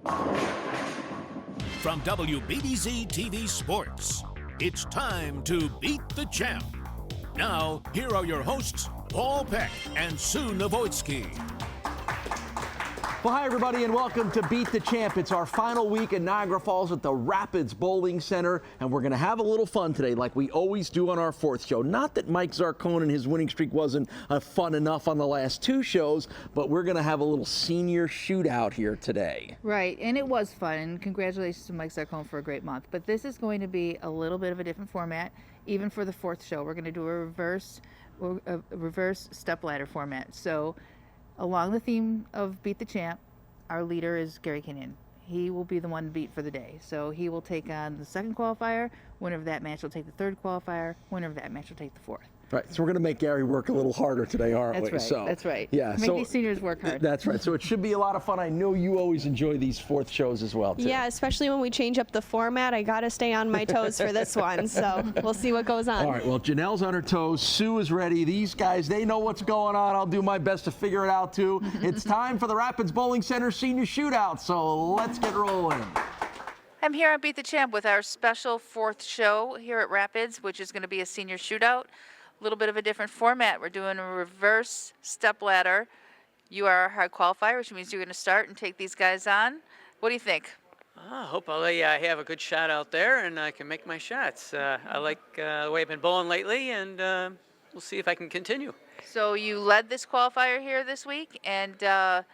From WBBZ-TV Sports, it's time to beat the champ. Now, here are your hosts, Paul Peck and Sue Novoitsky. Well, hi, everybody, and welcome to Beat the Champ. It's our final week in Niagara Falls at the Rapids Bowling Center, and we're going to have a little fun today like we always do on our fourth show. Not that Mike Zarcone and his winning streak wasn't fun enough on the last two shows, but we're going to have a little senior shootout here today. Right, and it was fun, and congratulations to Mike Zarcone for a great month. But this is going to be a little bit of a different format, even for the fourth show. We're going to do a reverse stepladder format. So, along the theme of Beat the Champ, our leader is Gary Kenyon. He will be the one to beat for the day. So he will take on the second qualifier. Winner of that match will take the third qualifier. Winner of that match will take the fourth. Right, so we're going to make Gary work a little harder today, aren't we? That's right, that's right. Yeah, Make these seniors work hard. That's right, so it should be a lot of fun. I know you always enjoy these fourth shows as well, too. Yeah, especially when we change up the format. I got to stay on my toes for this one, so we'll see what goes on. All right, well, Janelle's on her toes. Sue is ready. These guys, they know what's going on. I'll do my best to figure it out, too. It's time for the Rapids Bowling Center Senior Shootout, so let's get rolling. I'm here on Beat the Champ with our special fourth show here at Rapids, which is going to be a senior shootout. A little bit of a different format. We're doing a reverse stepladder. You are our high qualifier, which means you're going to start and take these guys on. What do you think? I hope I have a good shot out there and I can make my shots. I like the way I've been bowling lately, and we'll see if I can continue. So you led this qualifier here this week, and so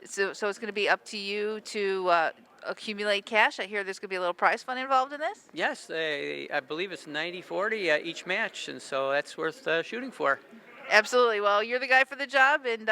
it's going to be up to you to accumulate cash. I hear there's going to be a little prize fund involved in this. Yes, I believe it's 90-40 each match, and so that's worth shooting for. Absolutely. Well, you're the guy for the job, and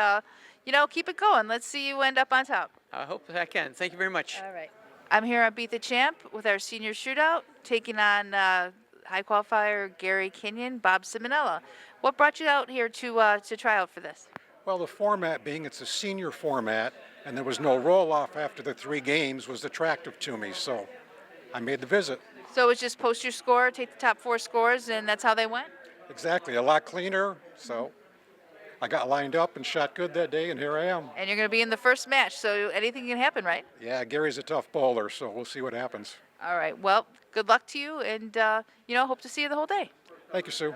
keep it going. Let's see you end up on top. I hope I can. Thank you very much. All right. I'm here on Beat the Champ with our senior shootout, taking on high qualifier Gary Kenyon, Bob Simonella. What brought you out here to try out for this? Well, the format being it's a senior format, and there was no roll-off after the 3 games was attractive to me, so I made the visit. So it's just post your score, take the top 4 scores, and that's how they went? Exactly, a lot cleaner, so I got lined up and shot good that day, and here I am. And you're going to be in the first match, so anything can happen, right? Yeah, Gary's a tough bowler, so we'll see what happens. All right, well, good luck to you, and, hope to see you the whole day. Thank you, Sue.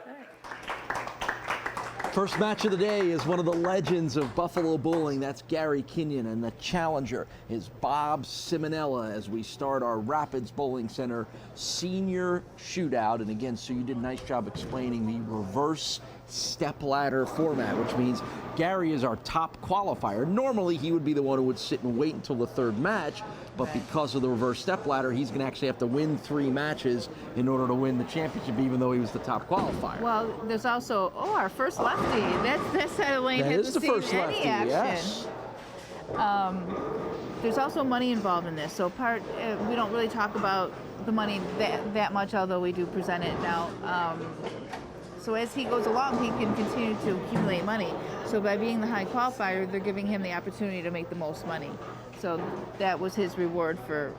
First match of the day is one of the legends of Buffalo bowling. That's Gary Kenyon, and the challenger is Bob Simonella as we start our Rapids Bowling Center senior shootout. And again, Sue, you did a nice job explaining the reverse stepladder format, which means Gary is our top qualifier. Normally, he would be the one who would sit and wait until the third match, but because of the reverse stepladder, he's going to actually have to win 3 matches in order to win the championship, even though he was the top qualifier. Well, there's also, our first lefty. That side of the lane That hasn't is the seen first any lefty, action. yes. There's also money involved in this, so we don't really talk about the money that much, although we do present it now. So as he goes along, he can continue to accumulate money. So by being the high qualifier, they're giving him the opportunity to make the most money. So that was his reward for,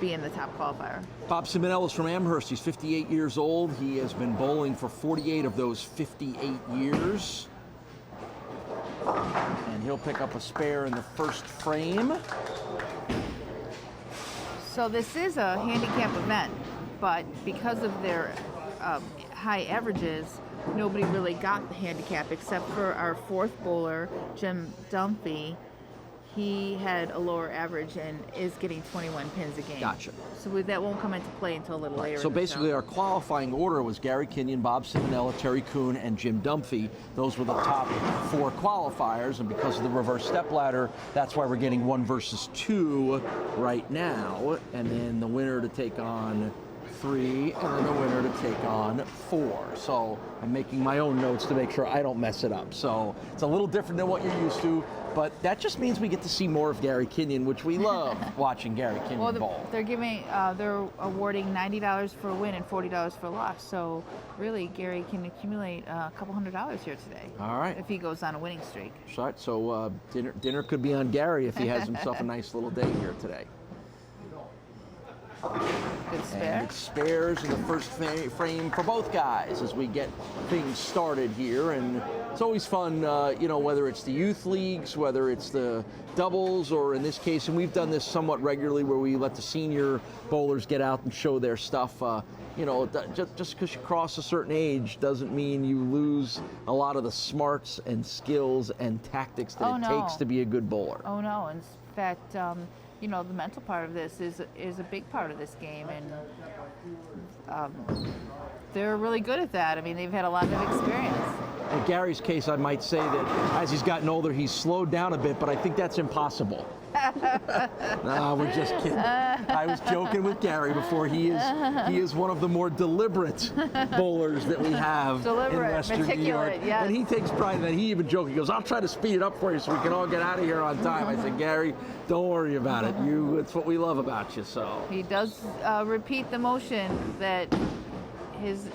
being the top qualifier. Bob Simonella is from Amherst. He's 58 years old. He has been bowling for 48 of those 58 years. And he'll pick up a spare in the first frame. So this is a handicap event, but because of their high averages, nobody really got the handicap except for our fourth bowler, Jim Dumphy. He had a lower average and is getting 21 pins a game. Gotcha. So that won't come into play until a little later. So basically our qualifying order was Gary Kenyon, Bob Simonella, Terry Kuhn, and Jim Dumphy. Those were the top 4 qualifiers, and because of the reverse stepladder, that's why we're getting 1 versus 2 right now. And then the winner to take on 3, and then the winner to take on 4. So I'm making my own notes to make sure I don't mess it up. So it's a little different than what you're used to, but that just means we get to see more of Gary Kenyon, which we love watching Gary Kenyon bowl. They're awarding $90 for a win and $40 for a loss. So really, Gary can accumulate a couple $100 here today. All right. If he goes on a winning streak. So dinner could be on Gary if he has himself a nice little day here today. Good spare. And it spares in the first frame for both guys as we get things started here. And it's always fun, you know, whether it's the youth leagues, whether it's the doubles, or in this case, and we've done this somewhat regularly, where we let the senior bowlers get out and show their stuff. You know, just because you cross a certain age doesn't mean you lose a lot of the smarts and skills and tactics that takes to be a good bowler. Oh no, in fact, you know, the mental part of this is a big part of this game, and they're really good at that. I mean, they've had a lot of experience. In Gary's case, I might say that as he's gotten older, he's slowed down a bit, but I think that's impossible. No, we're just kidding. I was joking with Gary before. He is one of the more deliberate bowlers that we have in Western New York. Yes. And he takes pride in that. He even joked, he goes, I'll try to speed it up for you so we can all get out of here on time. I said, Gary, don't worry about it. It's what we love about you. So he does repeat the motion that his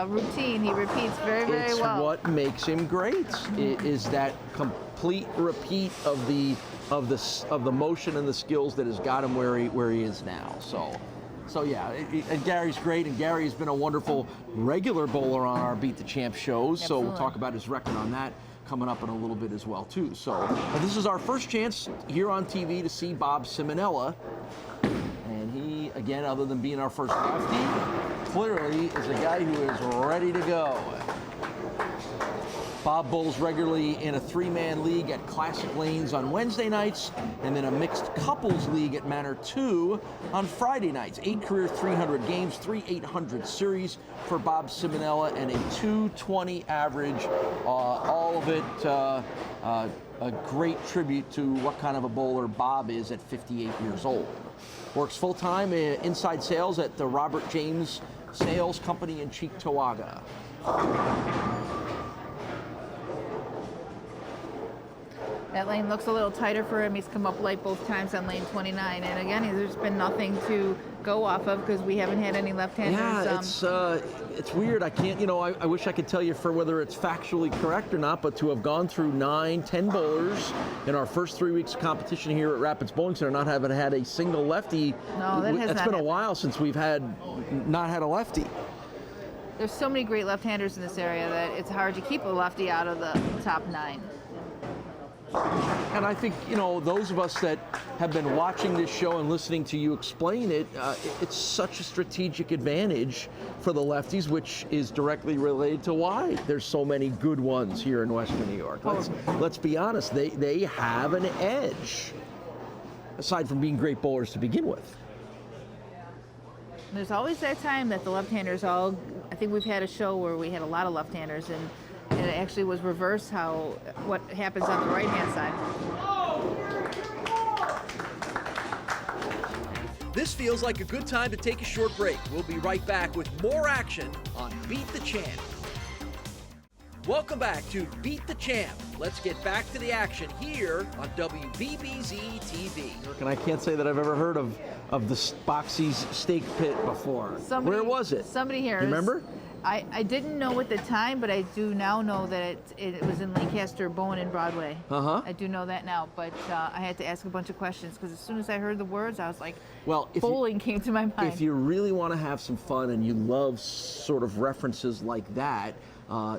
routine he repeats very well. It's what makes him great. Is that complete repeat of the motion and the skills that has got him where he is now. So yeah, and Gary's great, and Gary has been a wonderful regular bowler on our Beat the Champ shows. So we'll talk about his record on that coming up in a little bit as well too. So this is our first chance here on TV to see Bob Simonella, and he, again, other than being our first lefty, clearly is a guy who is ready to go. Bob bowls regularly in a 3-man league at Classic Lanes on Wednesday nights, and then a mixed couples league at Manor 2 on Friday nights. 8 career 300 games, 3 800 series for Bob Simonella, and a 220 average. All of it a great tribute to what kind of a bowler Bob is at 58 years old. Works full-time inside sales at the Robert James Sales Company in Cheektowaga. That lane looks a little tighter for him. He's come up light both times on lane 29. And again, there's been nothing to go off of because we haven't had any left-handers. Yeah, it's weird. I can't, you know, I wish I could tell you for whether it's factually correct or not, but to have gone through 9, 10 bowlers in our first 3 weeks of competition here at Rapids Bowling Center, not having had a single lefty. No, that has It's been a while since we've not had a lefty. There's so many great left-handers in this area that it's hard to keep a lefty out of the top 9. And I think, you know, those of us that have been watching this show and listening to you explain it, it's such a strategic advantage for the lefties, which is directly related to why there's so many good ones here in Western New York. Let's be honest, they have an edge, aside from being great bowlers to begin with. There's always that time that the left-handers I think we've had a show where we had a lot of left-handers, and it actually was reverse what happens on the right-hand side. This feels like a good time to take a short break. We'll be right back with more action on Beat the Champ. Welcome back to Beat the Champ. Let's get back to the action here on WBBZ-TV. And I can't say that I've ever heard of the Boxy's Steak Pit before. Where was it? Somebody here. You remember? I didn't know at the time, but I do now know that it was in Lancaster, Bowen, and Broadway. I do know that now, but I had to ask a bunch of questions because as soon as I heard the words, I was like, bowling came to my mind. If you really want to have some fun and you love sort of references like that,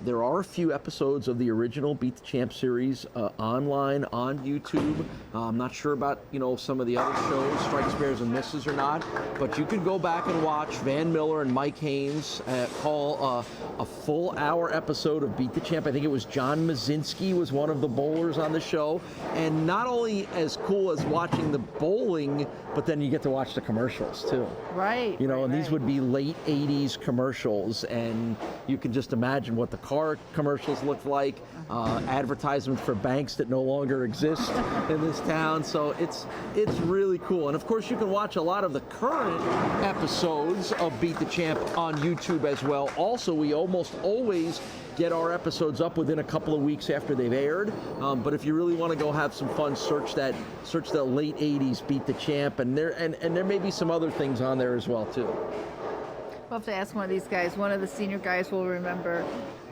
there are a few episodes of the original Beat the Champ series online on YouTube. I'm not sure about, you know, some of the other shows, Strikes, Spares, and Misses or not, but you can go back and watch Van Miller and Mike Haynes call a full hour episode of Beat the Champ. I think it was John Mazinski was one of the bowlers on the show, and not only as cool as watching the bowling, but then you get to watch the commercials too. Right. You know, and these right. would be late 80s commercials, and you can just imagine what the car commercials looked like, advertisements for banks that no longer exist in this town. So it's really cool. And of course you can watch a lot of the current episodes of Beat the Champ on YouTube as well. Also, we almost always get our episodes up within a couple of weeks after they've aired. But if you really want to go have some fun, search the late 80s Beat the Champ, and there may be some other things on there as well too. We'll have to ask one of these guys. One of the senior guys will remember.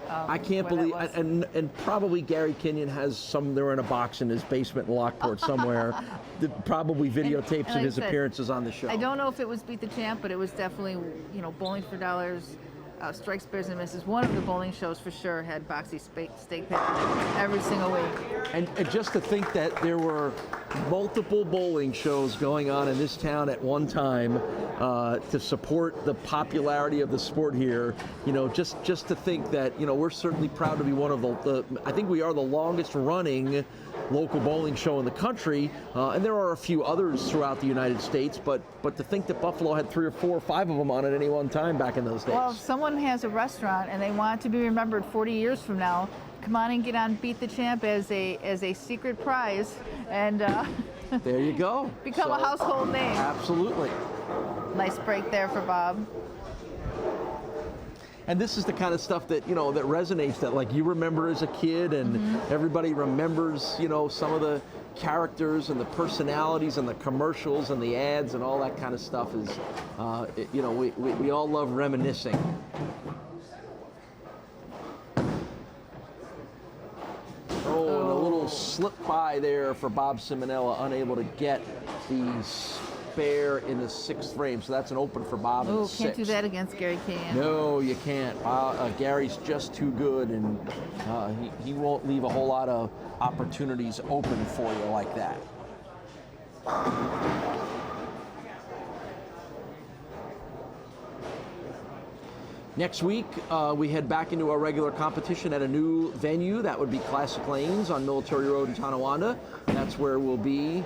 I can't believe, and probably Gary Kenyon has some. They're in a box in his basement in Lockport somewhere. Probably videotapes like of his I said, appearances on the show. I don't know if it was Beat the Champ, but it was definitely, you know, Bowling for Dollars. Strikes, Bears, and Misses. One of the bowling shows for sure had boxy steak patty every single week. And just to think that there were multiple bowling shows going on in this town at one time to support the popularity of the sport here, just to think that, we're certainly proud to be one of the I think we are the longest running local bowling show in the country, and there are a few others throughout the United States, but to think that Buffalo had 3 or 4 or 5 of them on at any one time back in those days. Well, if someone has a restaurant and they want to be remembered 40 years from now, come on and get on Beat the Champ as a secret prize, and there you go. Become a household name. Absolutely. Nice break there for Bob. And this is the kind of stuff that, that resonates, that like you remember as a kid, and everybody remembers, some of the characters and the personalities and the commercials and the ads and all that kind of stuff is, we all love reminiscing. Oh, and a little slip by there for Bob Simonella, unable to get the spare in the 6th frame, so that's an open for Bob in the 6th. Can't do that against Gary Kenyon. No, you can't. Gary's just too good, and he won't leave a whole lot of opportunities open for you like that. Next week, we head back into our regular competition at a new venue. That would be Classic Lanes on Military Road in Tonawanda. That's where we'll be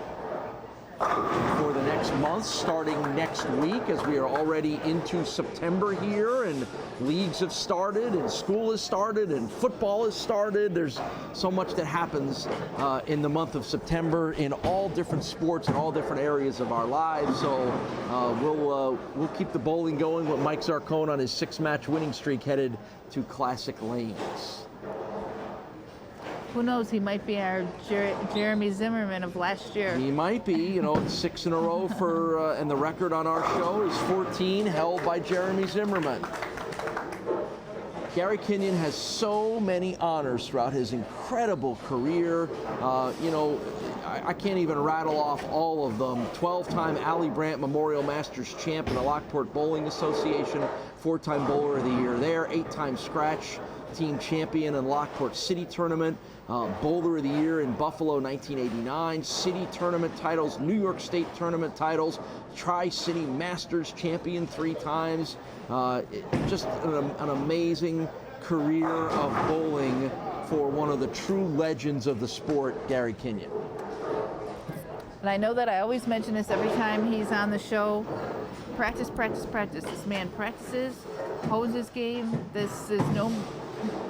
for the next month, starting next week, as we are already into September here, and leagues have started, and school has started, and football has started. There's so much that happens in the month of September in all different sports and all different areas of our lives. So we'll keep the bowling going with Mike Zarcone on his 6-match winning streak, headed to Classic Lanes. Who knows? He might be our Jeremy Zimmerman of last year. He might be. It's 6 in a row for, and the record on our show is 14, held by Jeremy Zimmerman. Gary Kenyon has so many honors throughout his incredible career. I can't even rattle off all of them. 12-time Allie Brandt Memorial Masters champ in the Lockport Bowling Association, 4-time Bowler of the Year there, 8-time Scratch Team champion in Lockport City Tournament, Bowler of the Year in Buffalo 1989, City Tournament titles, New York State Tournament titles, Tri-City Masters champion 3 times. Just an amazing career of bowling for one of the true legends of the sport, Gary Kenyon. And I know that I always mention this every time he's on the show. Practice, practice, practice. This man practices, hones his game. This is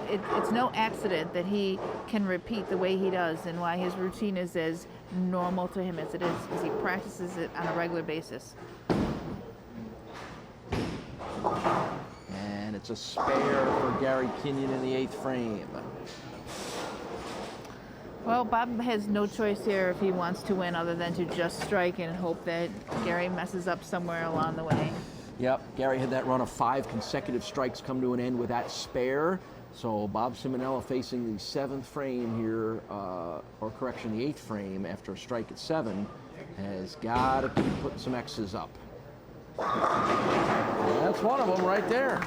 it's no accident that he can repeat the way he does, and why his routine is as normal to him as it is, because he practices it on a regular basis. And it's a spare for Gary Kenyon in the 8th frame. Well, Bob has no choice here if he wants to win, other than to just strike and hope that Gary messes up somewhere along the way. Yep, Gary had that run of 5 consecutive strikes come to an end with that spare. So Bob Simonella facing the 7th frame here, the 8th frame after a strike at 7, has got to keep putting some X's up. That's one of them right there.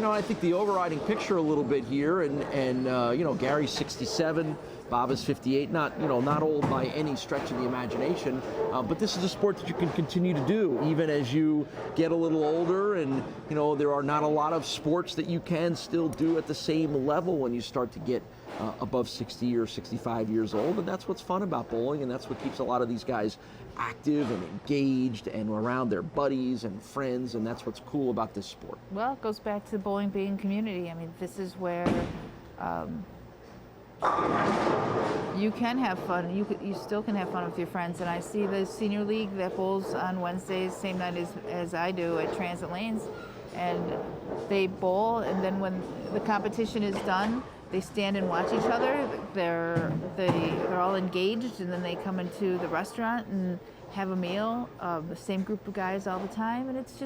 I think the overriding picture a little bit here, and Gary's 67, Bob is 58, not old by any stretch of the imagination, but this is a sport that you can continue to do even as you get a little older, and there are not a lot of sports that you can still do at the same level when you start to get above 60 or 65 years old, and that's what's fun about bowling, and that's what keeps a lot of these guys active and engaged and around their buddies and friends, and that's what's cool about this sport. Well, it goes back to bowling being community. I mean, this is where you can have fun. You still can have fun with your friends, and I see the senior league that bowls on Wednesdays, same night as I do at Transit Lanes, and they bowl, and then when the competition is done, they stand and watch each other. They're all engaged, and then they come into the restaurant and have a meal. The same group of guys all the time, and it's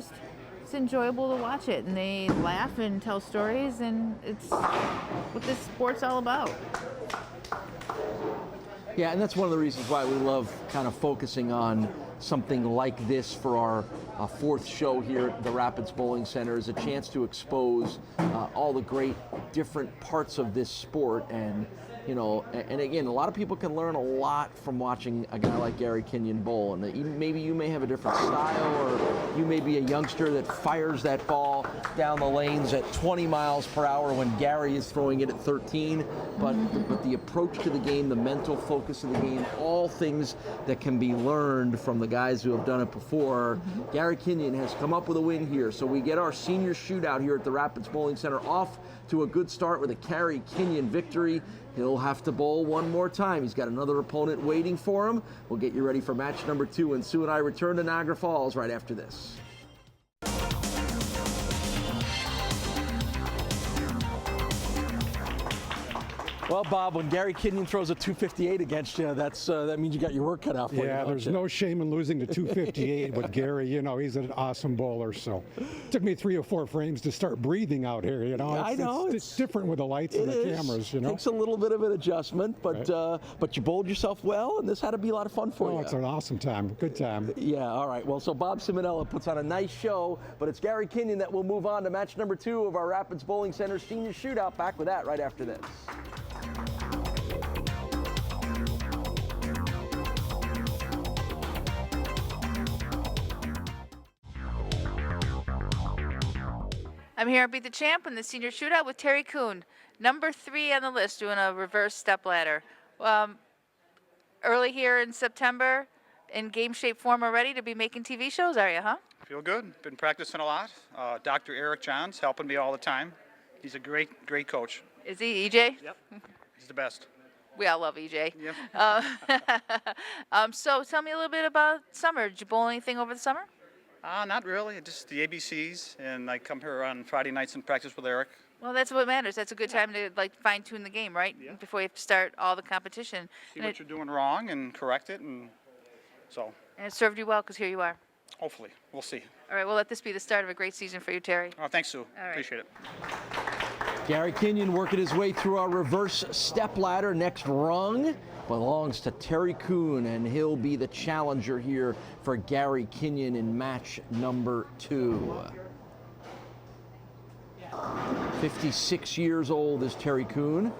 enjoyable to watch it. And they laugh and tell stories, and it's what this sport's all about. Yeah, and that's one of the reasons why we love kind of focusing on something like this for our fourth show here at the Rapids Bowling Center is a chance to expose all the great different parts of this sport. And you know, and again, a lot of people can learn a lot from watching a guy like Gary Kenyon bowl. And maybe you may have a different style, or you may be a youngster that fires that ball down the lanes at 20 miles per hour when Gary is throwing it at 13. But the approach to the game, the mental focus of the game, all things that can be learned from the guys who have done it before. Gary Kenyon has come up with a win here. So we get our senior shootout here at the Rapids Bowling Center off to a good start with a Gary Kenyon victory. He'll have to bowl one more time. He's got another opponent waiting for him. We'll get you ready for match number 2, and Sue and I return to Niagara Falls right after this. Well, Bob, when Gary Kenyon throws a 258 against you, that means you got your work cut out for you. Yeah, there's no shame in losing to 258 with Gary. You know, he's an awesome bowler. So it took me 3 or 4 frames to start breathing out here. You know, I know it's different with the lights and the cameras. You know, takes a little bit of an adjustment, but right. But you bowled yourself well, and this had to be a lot of fun for you. Oh, it's an awesome time, good time. Yeah, all right. Well, so Bob Simonella puts on a nice show, but it's Gary Kenyon that will move on to match number 2 of our Rapids Bowling Center Senior Shootout. Back with that right after this. I'm here at Beat the Champ in the senior shootout with Terry Kuhn, number 3 on the list, doing a reverse step ladder. Early here in September, in game shape form already to be making TV shows, are you, huh? Feel good. Been practicing a lot. Dr. Eric Johns helping me all the time. He's a great coach. Is he, EJ? Yep. He's the best. We all love EJ. Yep. So tell me a little bit about summer. Did you bowl anything over the summer? Not really. Just the ABCs, and I come here on Friday nights and practice with Eric. Well, that's what matters. That's a good time to fine-tune the game, right? Yeah. Before you have to start all the competition. See what you're doing wrong and correct it, and so. And it served you well because here you are. Hopefully, we'll see. All right, well, let this be the start of a great season for you, Terry. Oh, thanks, Sue. right. Appreciate it. Gary Kenyon working his way through our reverse step ladder. Next rung belongs to Terry Kuhn, and he'll be the challenger here for Gary Kenyon in match number 2. 56 years old is Terry Kuhn.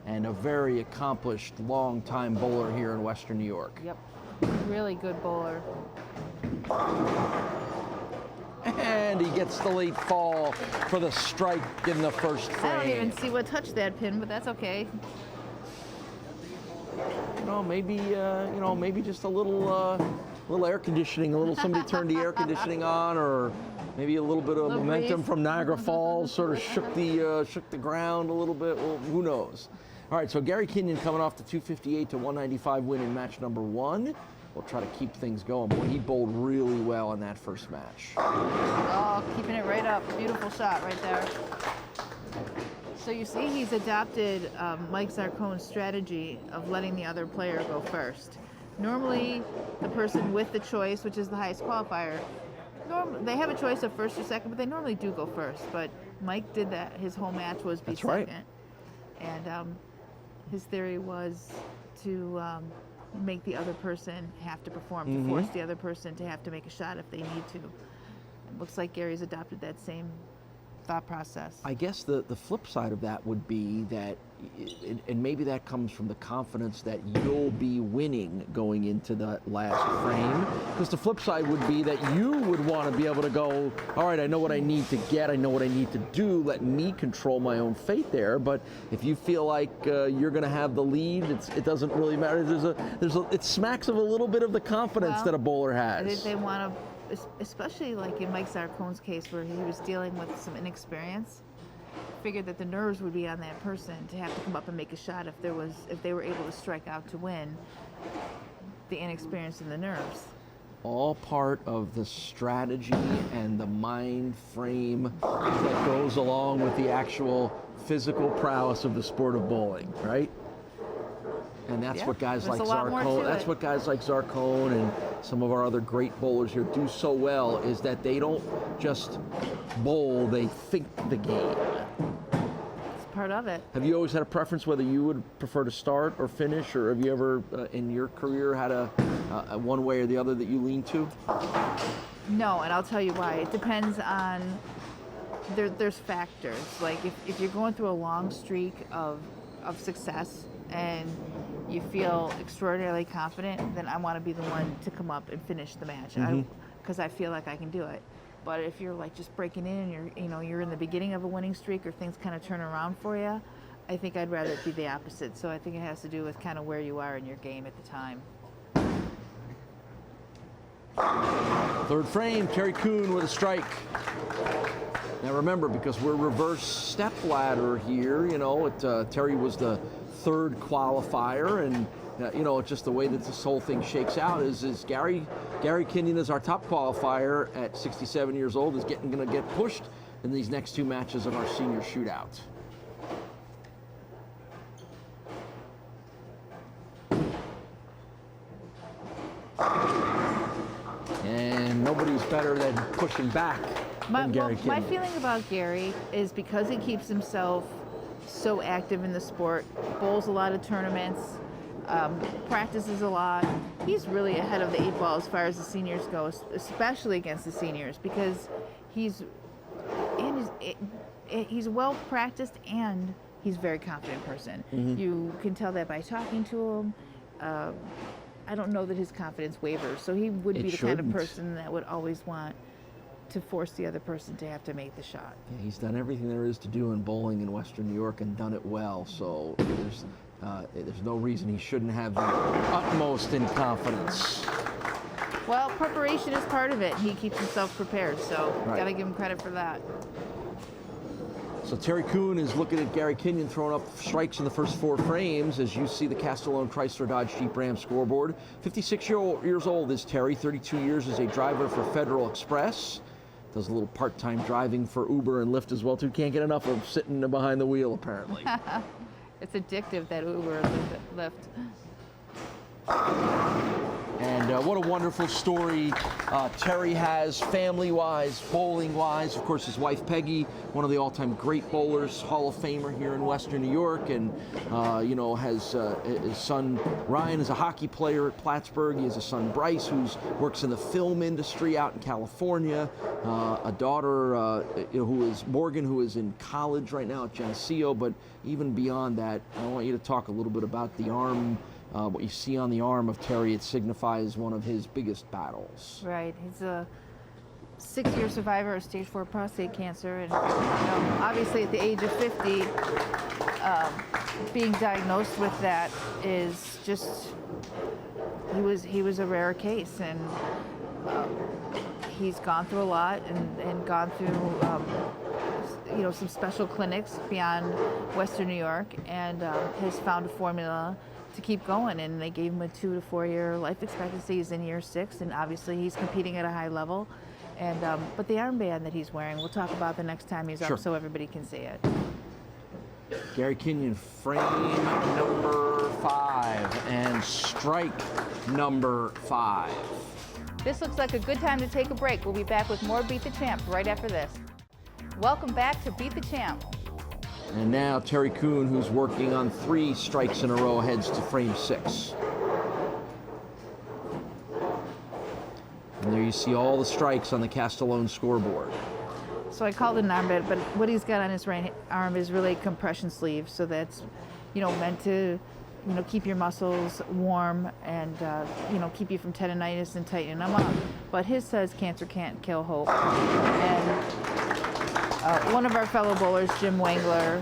And a very accomplished, long-time bowler here in Western New York. Yep, really good bowler. And he gets the late fall for the strike in the first frame. I don't even see what touched that pin, but that's okay. Maybe just a little air conditioning, somebody turned the air conditioning on, or maybe a little bit of momentum from Niagara Falls sort of shook the ground a little bit. Well, who knows? All right, so Gary Kenyon coming off the 258 to 195 win in match number 1. We'll try to keep things going. Boy, he bowled really well in that first match. Oh, keeping it right up. Beautiful shot right there. So you see he's adopted Mike Zarcone's strategy of letting the other player go first. Normally, the person with the choice, which is the highest qualifier, they have a choice of first or second, but they normally do go first. But Mike did that. His whole match was be second. Right. And his theory was to make the other person have to perform, to force the other person to have to make a shot if they need to. It looks like Gary's adopted that same thought process. I guess the flip side of that would be that, and maybe that comes from the confidence that you'll be winning going into that last frame, because the flip side would be that you would want to be able to go, all right, I know what I need to get, I know what I need to do, let me control my own fate there. But if you feel like you're going to have the lead, it doesn't really matter. It smacks of a little bit of the confidence that a bowler has. They want to, especially like in Mike Zarcone's case where he was dealing with some inexperience, figured that the nerves would be on that person to have to come up and make a shot if they were able to strike out to win. The inexperience and the nerves. All part of the strategy and the mind frame that goes along with the actual physical prowess of the sport of bowling, right? And that's what guys like Zarcone, that's what guys like Zarcone and some of our other great bowlers here do so well, is that they don't just bowl, they think the game. part of it. Have you always had a preference whether you would prefer to start or finish, or have you ever in your career had a one way or the other that you lean to? No, and I'll tell you why. It depends on, there's factors. Like if you're going through a long streak of success and you feel extraordinarily confident, then I want to be the one to come up and finish the match, because I feel like I can do it. But if you're like just breaking in and you're in the beginning of a winning streak, or things kind of turn around for you, I think I'd rather it be the opposite. So I think it has to do with kind of where you are in your game at the time. Third frame, Terry Kuhn with a strike. Now remember, because we're reverse step ladder here, Terry was the third qualifier, and just the way that this whole thing shakes out is Gary Kinyon is our top qualifier at 67 years old, is going to get pushed in these next two matches of our senior shootout. And nobody's better than pushing back than Gary Kinyon. My feeling about Gary is because he keeps himself so active in the sport, bowls a lot of tournaments, practices a lot. He's really ahead of the 8 ball as far as the seniors go, especially against the seniors, because he's well practiced and he's a very confident person. You can tell that by talking to him. I don't know that his confidence wavers, so he would be the kind of person that would always want to force the other person to have to make the shot. Yeah, he's done everything there is to do in bowling in Western New York and done it well, so there's no reason he shouldn't have the utmost in confidence. Well, preparation is part of it. He keeps himself prepared, so Right. gotta give him credit for that. So Terry Kuhn is looking at Gary Kinyon throwing up strikes in the first 4 frames as you see the Castellone Chrysler Dodge Jeep Ram scoreboard. 56 years old is Terry, 32 years as a driver for Federal Express. Does a little part-time driving for Uber and Lyft as well too. Can't get enough of sitting behind the wheel apparently. It's addictive, that Uber and Lyft. And what a wonderful story Terry has, family-wise, bowling-wise. Of course, his wife Peggy, one of the all-time great bowlers, Hall of Famer here in Western New York, and has his son Ryan is a hockey player at Plattsburgh. He has a son Bryce who works in the film industry out in California. A daughter who is Morgan, who is in college right now at Geneseo. But even beyond that, I want you to talk a little bit about the arm. What you see on the arm of Terry, it signifies one of his biggest battles. Right. He's a 6-year survivor of stage 4 prostate cancer, and obviously at the age of 50, being diagnosed with that is just, he was a rare case, and he's gone through a lot and gone through some special clinics beyond Western New York, and has found a formula to keep going, and they gave him a 2 to 4 year life expectancy. He's in year 6, and obviously he's competing at a high level. And but the armband that he's wearing, we'll talk about the next time he's up, so everybody can see it. Gary Kinyon, frame number 5 and strike number 5. This looks like a good time to take a break. We'll be back with more Beat the Champ right after this. Welcome back to Beat the Champ. And now Terry Kuhn, who's working on 3 strikes in a row, heads to frame 6. And there you see all the strikes on the Castellone scoreboard. So I called it an armband, but what he's got on his right arm is really a compression sleeve. So that's, meant to, keep your muscles warm and, keep you from tendonitis and tighten them up. But his says cancer can't kill hope. And one of our fellow bowlers, Jim Wangler,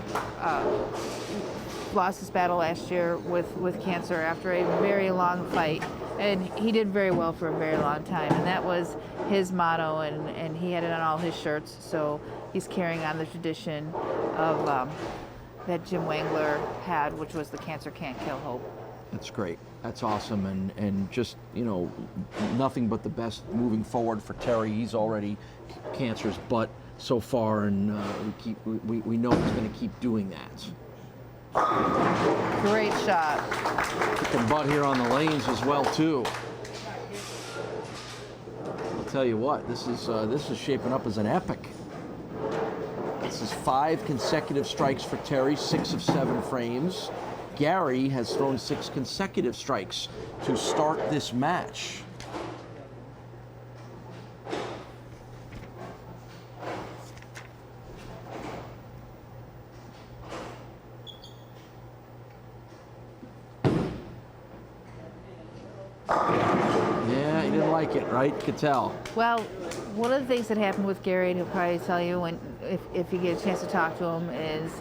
lost his battle last year with cancer after a very long fight. And he did very well for a very long time. And that was his motto, and he had it on all his shirts. So he's carrying on the tradition of that Jim Wangler had, which was the cancer can't kill hope. That's great. That's awesome. And just, nothing but the best moving forward for Terry. He's already cancer's butt so far, and we know he's going to keep doing that. Great shot. Kicking butt here on the lanes as well too. I'll tell you what, this is shaping up as an epic. This is 5 consecutive strikes for Terry, 6 of 7 frames. Gary has thrown 6 consecutive strikes to start this match. Yeah, he didn't like it, right? Could tell. Well, one of the things that happened with Gary, and he'll probably tell you when if you get a chance to talk to him, is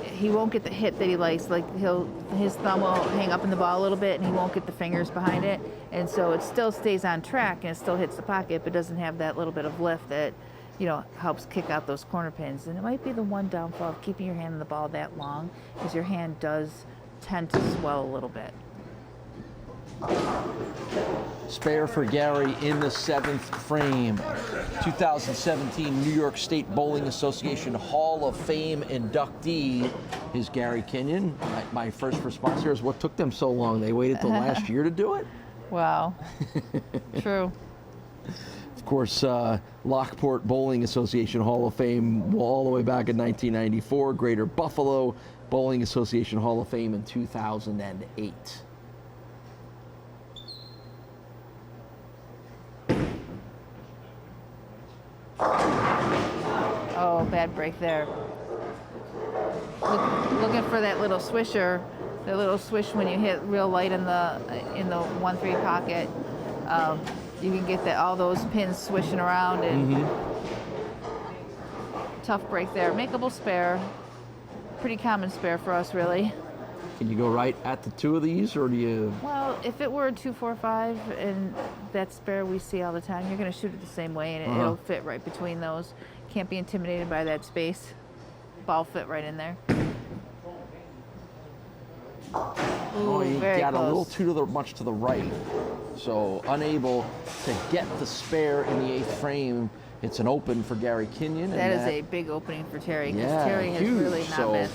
he won't get the hit that he likes. Like his thumb will hang up in the ball a little bit, and he won't get the fingers behind it, and so it still stays on track and it still hits the pocket, but doesn't have that little bit of lift that helps kick out those corner pins. And it might be the one downfall of keeping your hand in the ball that long, is your hand does tend to swell a little bit. Spare for Gary in the 7th frame. 2017 New York State Bowling Association Hall of Fame inductee is Gary Kenyon. My first response here is, what took them so long? They waited till last year to do it? Wow. True. Of course, Lockport Bowling Association Hall of Fame all the way back in 1994. Greater Buffalo Bowling Association Hall of Fame in 2008. Oh, bad break there. Looking for that little swisher, the little swish when you hit real light in the 1-3 pocket. You can get all those pins swishing around, and tough break there. Makeable spare, pretty common spare for us, really. Can you go right at the 2 of these, or do you? Well, if it were a 2-4-5 and that spare we see all the time, you're going to shoot it the same way, and it'll fit right between those. Can't be intimidated by that space. Ball fit right in there. Ooh, You very got close. a little too much to the right, so unable to get the spare in the 8th frame. It's an open for Gary Kenyon. That is a big opening for Terry, because Yeah, Terry has huge. really not missed.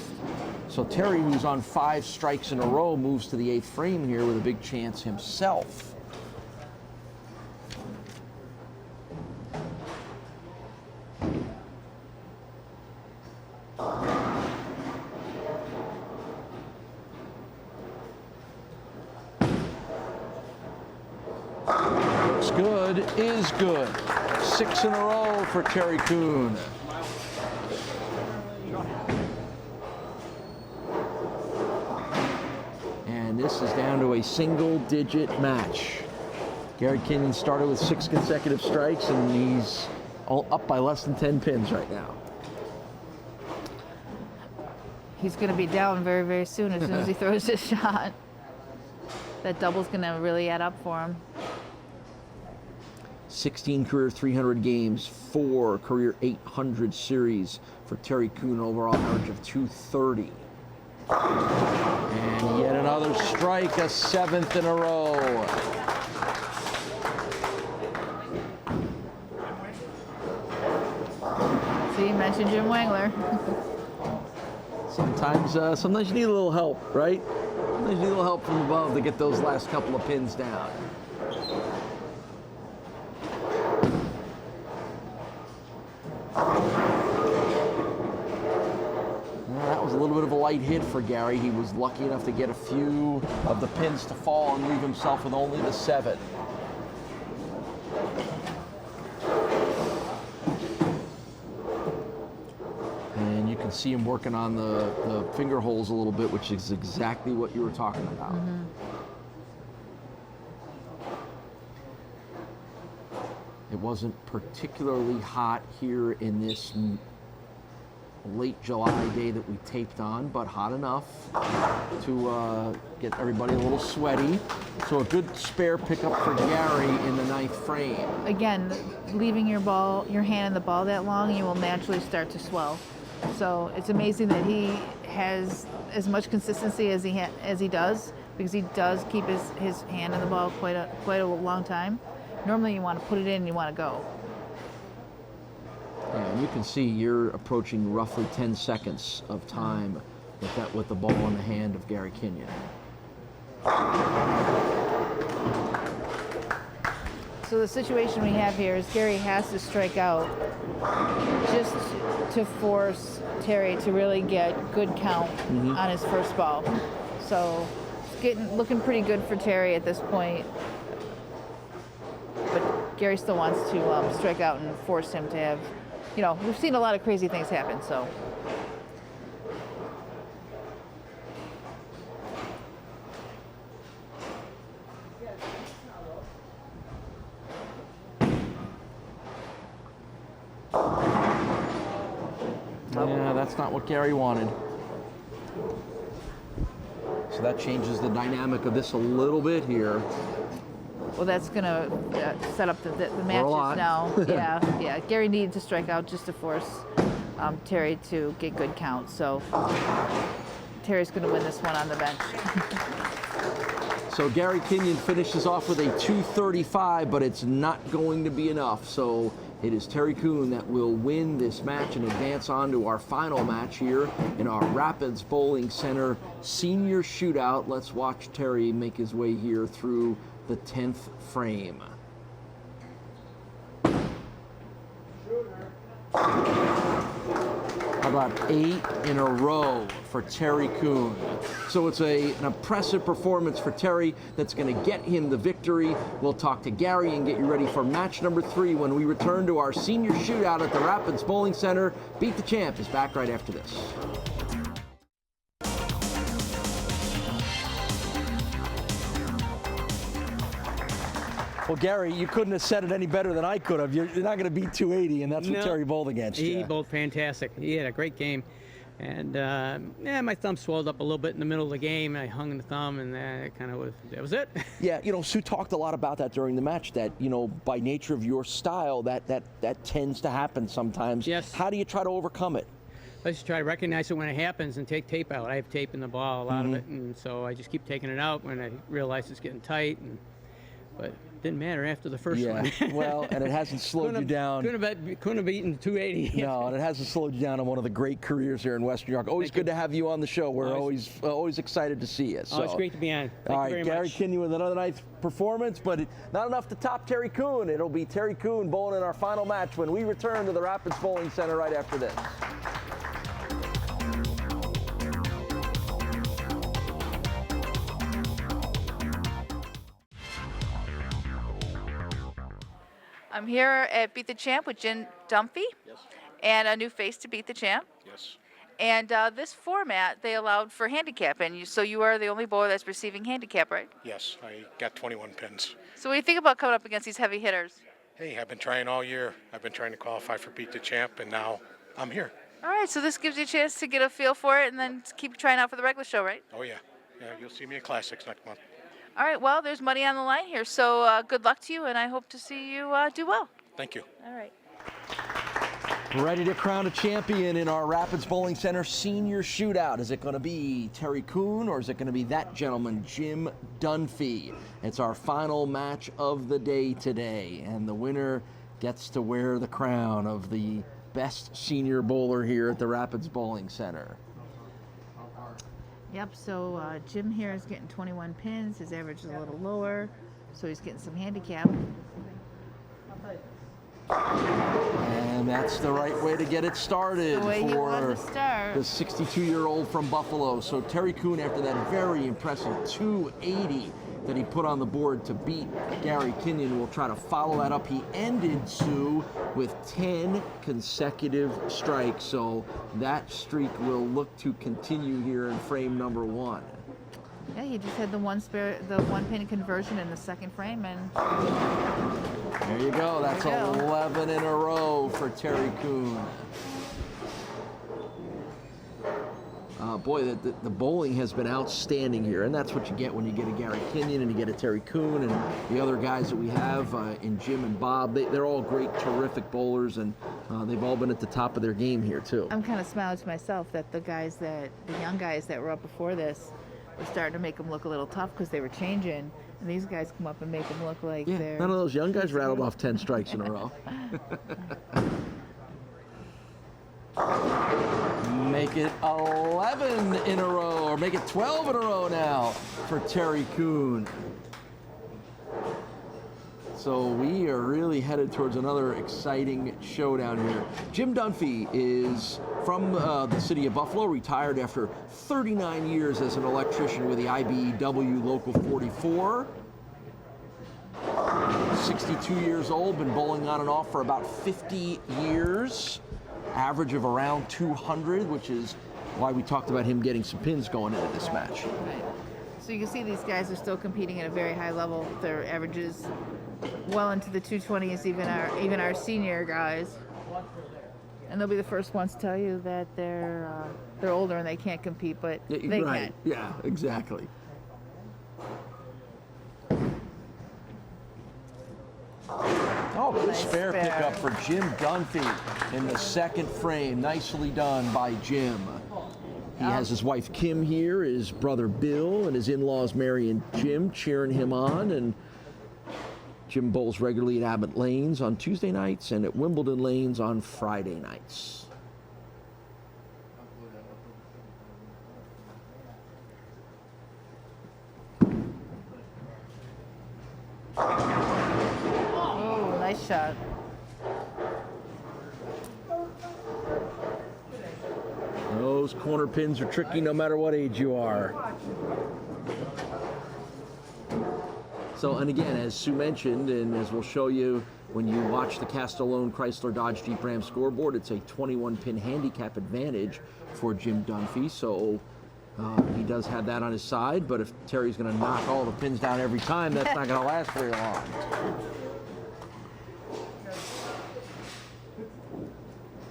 So Terry, who's on 5 strikes in a row, moves to the 8th frame here with a big chance himself. Looks good, is good. 6 in a row for Terry Kuhn. And this is down to a single-digit match. Gary Kenyon started with 6 consecutive strikes, and he's up by less than 10 pins right now. He's going to be down very, very soon as he throws his shot. That double's going to really add up for him. 16 career 300 games, 4 career 800 series for Terry Kuhn, overall average of 230. And yet another strike, a 7th in a row. See, you mentioned Jim Wangler. Sometimes you need a little help, right? Sometimes you need a little help from above to get those last couple of pins down. That was a little bit of a light hit for Gary. He was lucky enough to get a few of the pins to fall and leave himself with only the 7. And you can see him working on the finger holes a little bit, which is exactly what you were talking about. It wasn't particularly hot here in this late July day that we taped on, but hot enough to get everybody a little sweaty. So a good spare pickup for Gary in the 9th frame. Again, leaving your hand in the ball that long, you will naturally start to swell. So it's amazing that he has as much consistency as he does, because he does keep his hand in the ball quite a long time. Normally you want to put it in and you want to go. And you can see you're approaching roughly 10 seconds of time with the ball in the hand of Gary Kenyon. So the situation we have here is Gary has to strike out just to force Terry to really get good count on his first ball. So it's looking pretty good for Terry at this point. But Gary still wants to strike out and force him to have, we've seen a lot of crazy things happen, so. Yeah, that's not what Gary wanted. So that changes the dynamic of this a little bit here. Well, that's going to set up the matches now. Yeah. Gary needed to strike out just to force Terry to get good count. So Terry's going to win this one on the bench. So Gary Kenyon finishes off with a 235, but it's not going to be enough. So it is Terry Kuhn that will win this match and advance on to our final match here in our Rapids Bowling Center Senior Shootout. Let's watch Terry make his way here through the 10th frame. How about 8 in a row for Terry Kuhn? So it's an impressive performance for Terry that's going to get him the victory. We'll talk to Gary and get you ready for match number 3 when we return to our senior shootout at the Rapids Bowling Center. Beat the Champ is back right after this. Well, Gary, you couldn't have said it any better than I could have. You're not going to beat 280, and that's what Terry bowled against you. He bowled fantastic. He had a great game. And, my thumb swelled up a little bit in the middle of the game. I hung the thumb, and that was it. Yeah, Sue talked a lot about that during the match, that, by nature of your style, that tends to happen sometimes. Yes. How do you try to overcome it? I just try to recognize it when it happens and take tape out. I have tape in the ball, a lot of it, and so I just keep taking it out when I realize it's getting tight. But it didn't matter after the first one. Well, and it hasn't slowed you down. Couldn't have beaten 280. No, and it hasn't slowed you down on one of the great careers here in West New York. Always good to have you on the show. We're always excited to see you. So. Oh, it's great to be on. Thank All you very right, Gary much. Kenyon with another nice performance, but not enough to top Terry Kuhn. It'll be Terry Kuhn bowling in our final match when we return to the Rapids Bowling Center right after this. I'm here at Beat the Champ with Jen Dunphy. Yes. And a new face to Beat the Champ. Yes. And this format, they allowed for handicap, and so you are the only bowler that's receiving handicap, right? Yes, I got 21 pins. So what do you think about coming up against these heavy hitters? Hey, I've been trying all year. I've been trying to qualify for Beat the Champ, and now I'm here. All right, so this gives you a chance to get a feel for it and then keep trying out for the regular show, right? Oh, yeah. Yeah, you'll see me in Classics next month. All right, well, there's money on the line here, so good luck to you, and I hope to see you do well. Thank you. All right. Ready to crown a champion in our Rapids Bowling Center Senior Shootout. Is it going to be Terry Kuhn, or is it going to be that gentleman, Jim Dunphy? It's our final match of the day today, and the winner gets to wear the crown of the best senior bowler here at the Rapids Bowling Center. Yep, so Jim here is getting 21 pins. His average is a little lower, so he's getting some handicap. And that's the right way to get it started The way he for wanted to start. the 62-year-old from Buffalo. So Terry Kuhn, after that very impressive 280 that he put on the board to beat Gary Kenyon, will try to follow that up. He ended, Sue, with 10 consecutive strikes, so that streak will look to continue here in frame number 1. Yeah, he just had the one pin conversion in the second frame, and there you go. That's 11 in a row for Terry Kuhn. Boy, the bowling has been outstanding here, and that's what you get when you get a Gary Kenyon and you get a Terry Kuhn, and the other guys that we have in Jim and Bob. They're all great, terrific bowlers, and they've all been at the top of their game here too. I'm kind of smiling to myself that the young guys that were up before this were starting to make them look a little tough because they were changing, and these guys come up and make them look like they're... None of those young guys rattled off 10 strikes in a row. Make it 11 in a row, or make it 12 in a row now for Terry Kuhn. So So we are really headed towards another exciting showdown here. Jim Dunphy is from the city of Buffalo, retired after 39 years as an electrician with the IBEW Local 44. 62 years old, been bowling on and off for about 50 years. Average of around 200, which is why we talked about him getting some pins going into this match. Right. So you can see these guys are still competing at a very high level. Their averages well into the 220s, even our senior guys. And they'll be the first ones to tell you that they're older and they can't compete, but they right. can. Yeah, exactly. Oh, good Nice spare spare. pickup for Jim Dunphy in the second frame. Nicely done by Jim. He has his wife Kim here, his brother Bill, and his in-laws Mary and Jim cheering him on. And Jim bowls regularly at Abbott Lanes on Tuesday nights and at Wimbledon Lanes on Friday nights. Oh, nice shot. Those corner pins are tricky no matter what age you are. So, and again, as Sue mentioned, and as we'll show you when you watch the Castellone Chrysler Dodge Jeep Ram scoreboard, it's a 21-pin handicap advantage for Jim Dunphy. So he does have that on his side, but if Terry's going to knock all the pins down every time, that's not going to last very long.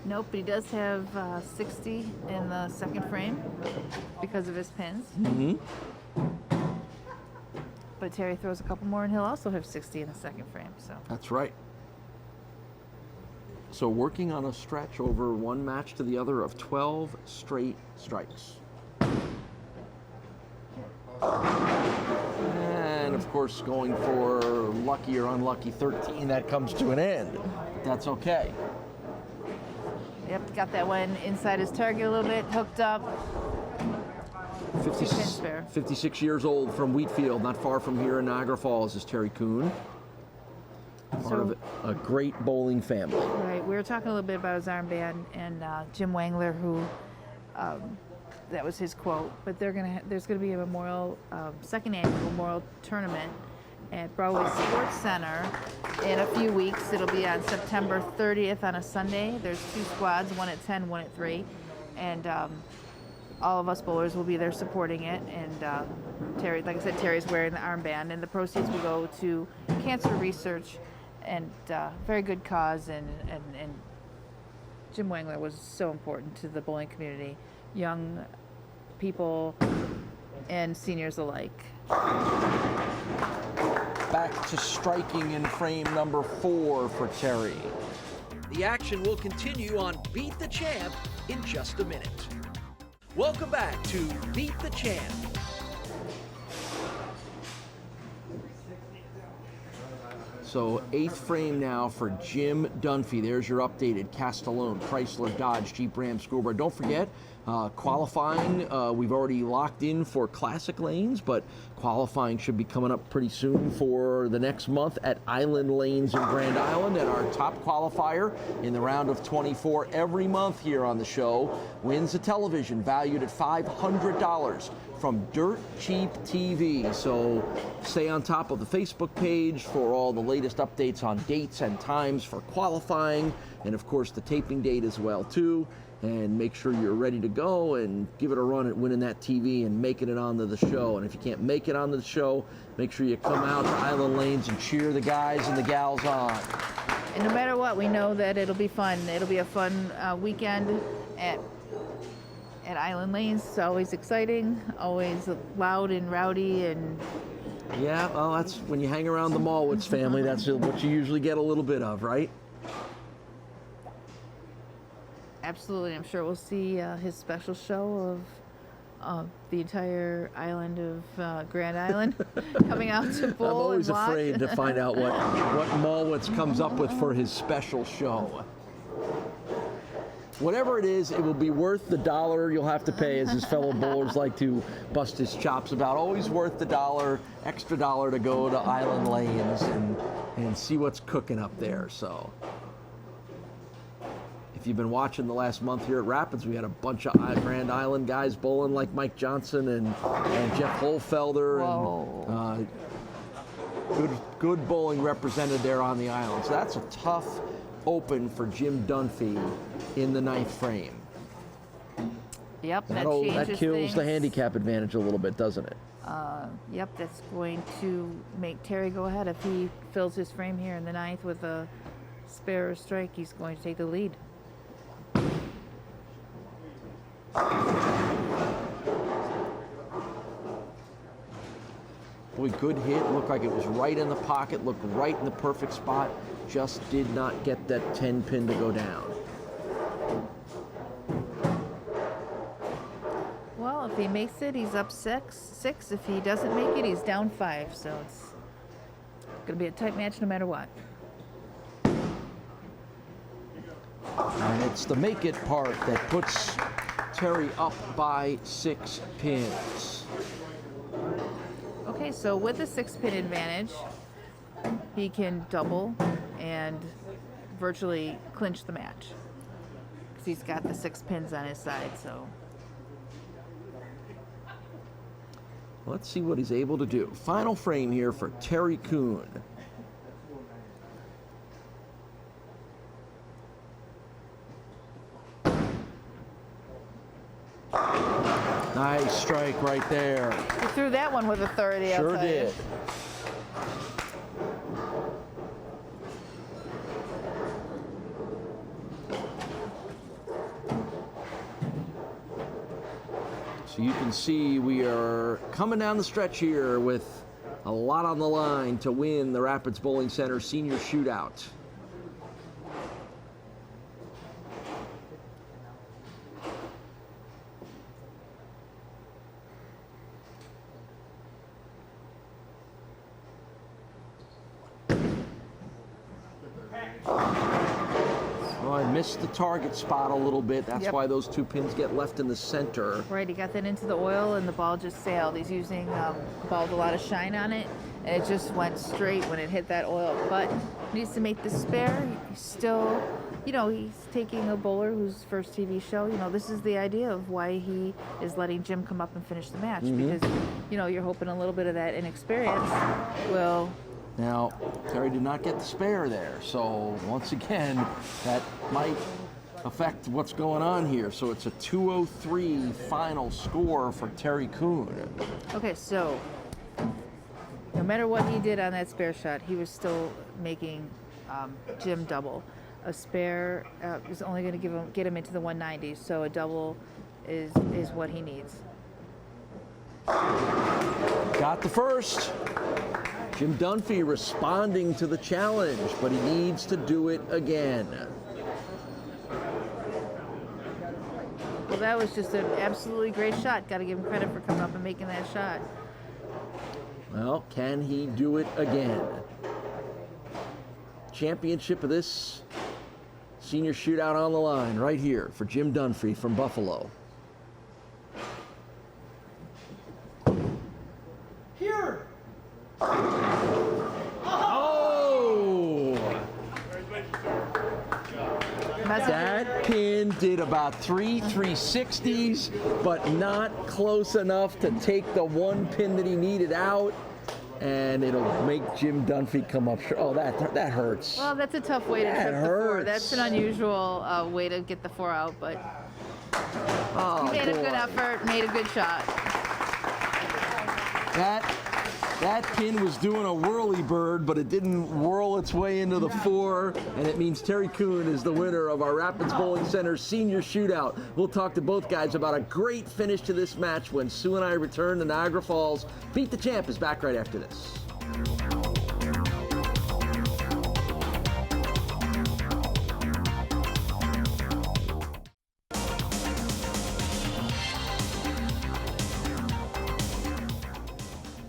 Nope, but he does have 60 in the second frame because of his pins. Mm-hmm. But Terry throws a couple more and he'll also have 60 in the second frame. So That's right. So working on a stretch over one match to the other of 12 straight strikes. And of course going for lucky or unlucky 13, that comes to an end. But that's okay. yep, got that one inside his target a little bit, hooked up. 56 years old from Wheatfield, not far from here in Niagara Falls, is Terry Kuhn. Part of a great bowling family. Right, we were talking a little bit about his armband and Jim Wangler, who that was his quote. But there's gonna be a memorial, second annual memorial tournament at Broadway Sports Center in a few weeks. It'll be on September 30th on a Sunday. There's two squads, one at 10, one at 3, and all of us bowlers will be there supporting it. And Terry, like I said, Terry's wearing the armband, and the proceeds will go to cancer research, and very good cause. And Jim Wangler was so important to the bowling community, young people and seniors alike. Back to striking in frame number 4 for Terry. The action will continue on Beat the Champ in just a minute. Welcome back to Beat the Champ. So 8th frame now for Jim Dunphy. There's your updated Castellone Chrysler Dodge Jeep Ram scoreboard. Don't forget, qualifying, we've already locked in for classic lanes, but qualifying should be coming up pretty soon for the next month at Island Lanes in Grand Island. And our top qualifier in the round of 24 every month here on the show wins a television valued at $500 from Dirt Cheap TV. So stay on top of the Facebook page for all the latest updates on dates and times for qualifying, and of course the taping date as well too. And make sure you're ready to go and give it a run at winning that TV and making it onto the show. And if you can't make it onto the show, make sure you come out to Island Lanes and cheer the guys and the gals on. And no matter what, we know that it'll be fun. It'll be a fun weekend at Island Lanes. It's always exciting, always loud and rowdy, and yeah, well, that's when you hang around the Malwitz family, that's what you usually get a little bit of, right? absolutely. I'm sure we'll see his special show of the entire island of Grand Island coming out to bowl. I'm always and watch. afraid to find out what Malwitz comes up with for his special show. Whatever it is, it will be worth the $1 you'll have to pay, as his fellow bowlers like to bust his chops about. Always worth the $1, extra $1 to go to Island Lanes and and see what's cooking up there. So if you've been watching the last month here at Rapids, we had a bunch of Grand Island guys bowling like Mike Johnson and Jeff Holfelder. Whoa. And good bowling represented there on the island. So that's a tough open for Jim Dunphy in the 9th frame. Yep, that That changes kills things. the handicap advantage a little bit, doesn't it? Yep, that's going to make Terry go ahead. If he fills his frame here in the 9th with a spare or strike, he's going to take the lead. Boy, good hit. Looked like it was right in the pocket, looked right in the perfect spot. Just did not get that 10 pin to go down. Well, if he makes it, he's up 6. If he doesn't make it, he's down 5. So it's going to be a tight match no matter what. And it's the make it part that puts Terry up by 6 pins. Okay, so with a 6-pin advantage, he can double and virtually clinch the match because he's got the 6 pins on his side. So Let's see what he's able to do. Final frame here for Terry Kuhn. Nice strike right there. he threw that one with authority. I'll Sure tell you. did. So you can see we are coming down the stretch here with a lot on the line to win the Rapids Bowling Center Senior Shootout. Oh, I missed the target spot a little bit. That's Yep. why those 2 pins get left in the center. Right, he got that into the oil and the ball just sailed. He's using a ball with a lot of shine on it, and it just went straight when it hit that oil. But he needs to make the spare. He's still, you know, he's taking a bowler whose first TV show. You know, this is the idea of why he is letting Jim come up and finish the match because, you know, you're hoping a little bit of that inexperience will. Now, Terry did not get the spare there, so once again, that might affect what's going on here. So it's a 203 final score for Terry Kuhn. Okay, so no matter what he did on that spare shot, he was still making Jim double. A spare is only going to get him into the 190s, so a double is what he needs. Got the first. Jim Dunphy responding to the challenge, but he needs to do it again. Well, that was just an absolutely great shot. Got to give him credit for coming up and making that shot. Well, can he do it again? Championship of this senior shootout on the line right here for Jim Dunphy from Buffalo. Here. Oh! That pin did about 360s, but not close enough to take the 1 pin that he needed out. And it'll make Jim Dunphy come up short. Oh, that hurts. Well, that's a tough way to trip the 4. That's an unusual way to get the 4 out, but he made a good effort, made a good shot. That pin was doing a whirly bird, but it didn't whirl its way into the 4, and it means Terry Kuhn is the winner of our Rapids Bowling Center Senior Shootout. We'll talk to both guys about a great finish to this match when Sue and I return to Niagara Falls. Beat the Champ is back right after this.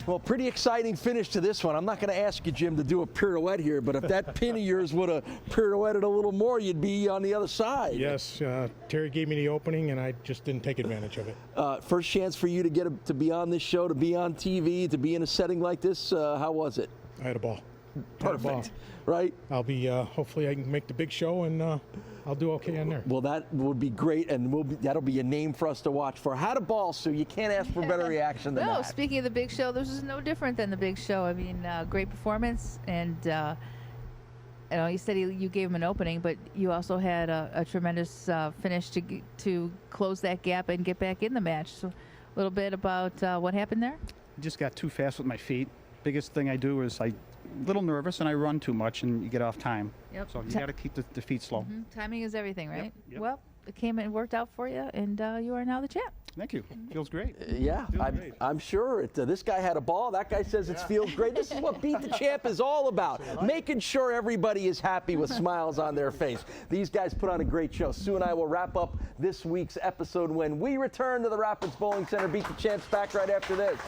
Well, pretty exciting finish to this one. I'm not going to ask you, Jim, to do a pirouette here, but if that pin of yours would have pirouetted a little more, you'd be on the other side. Yes, Terry gave me the opening, and I just didn't take advantage of it. First chance for you to be on this show, to be on TV, to be in a setting like this. How was it? I had a ball. had a ball. Perfect. Right? I'll be, hopefully I can make the big show, and I'll do okay on there. Well, that would be great, and that'll be a name for us to watch for. Had a ball, Sue. You can't ask for a better reaction than No, that. speaking of the big show, this is no different than the big show. I mean, great performance, and you know, you said you gave him an opening, but you also had a tremendous finish to close that gap and get back in the match. So, a little bit about what happened there. I just got too fast with my feet. Biggest thing I do is I'm a little nervous and I run too much and you get off time. Yep. So you got to keep the feet slow. Timing is everything, right? Yep. Well, it came and worked out for you, and you are now the champ. Thank you. Feels great. Yeah, I'm sure. This guy had a ball. That guy says it feels great. This is what Beat the Champ is all about. Making sure everybody is happy with smiles on their face. These guys put on a great show. Sue and I will wrap up this week's episode when we return to the Rapids Bowling Center. Beat the Champ's back right after this.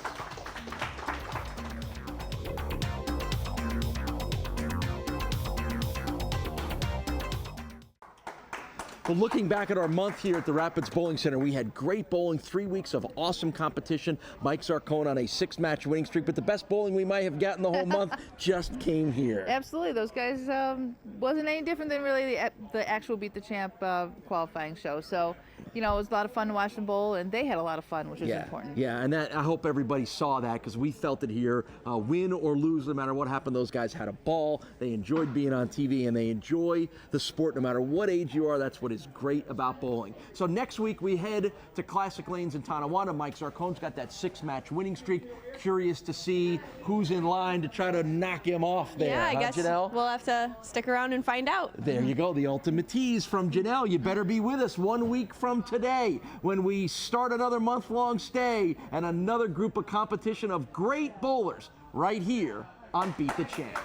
Well, looking back at our month here at the Rapids Bowling Center, we had great bowling, 3 weeks of awesome competition. Mike Zarcone on a 6-match winning streak, but the best bowling we might have gotten the whole month just came here. Absolutely, those guys wasn't any different than really the actual Beat the Champ qualifying show. So, you know, it was a lot of fun to watch them bowl, and they had a lot of fun, which was important. Yeah, and I hope everybody saw that because we felt it here. Win or lose, no matter what happened, those guys had a ball. They enjoyed being on TV, and they enjoy the sport no matter what age you are. That's what is great about bowling. So next week we head to Classic Lanes in Tonawanda. Mike Zarcone's got that 6-match winning streak. Curious to see who's in line to try to knock him off there. Yeah, I guess Janelle? we'll have to stick around and find out. There you go, the ultimate tease from Janelle. You better be with us 1 week from today when we start another month-long stay and another group of competition of great bowlers right here on Beat the Champ.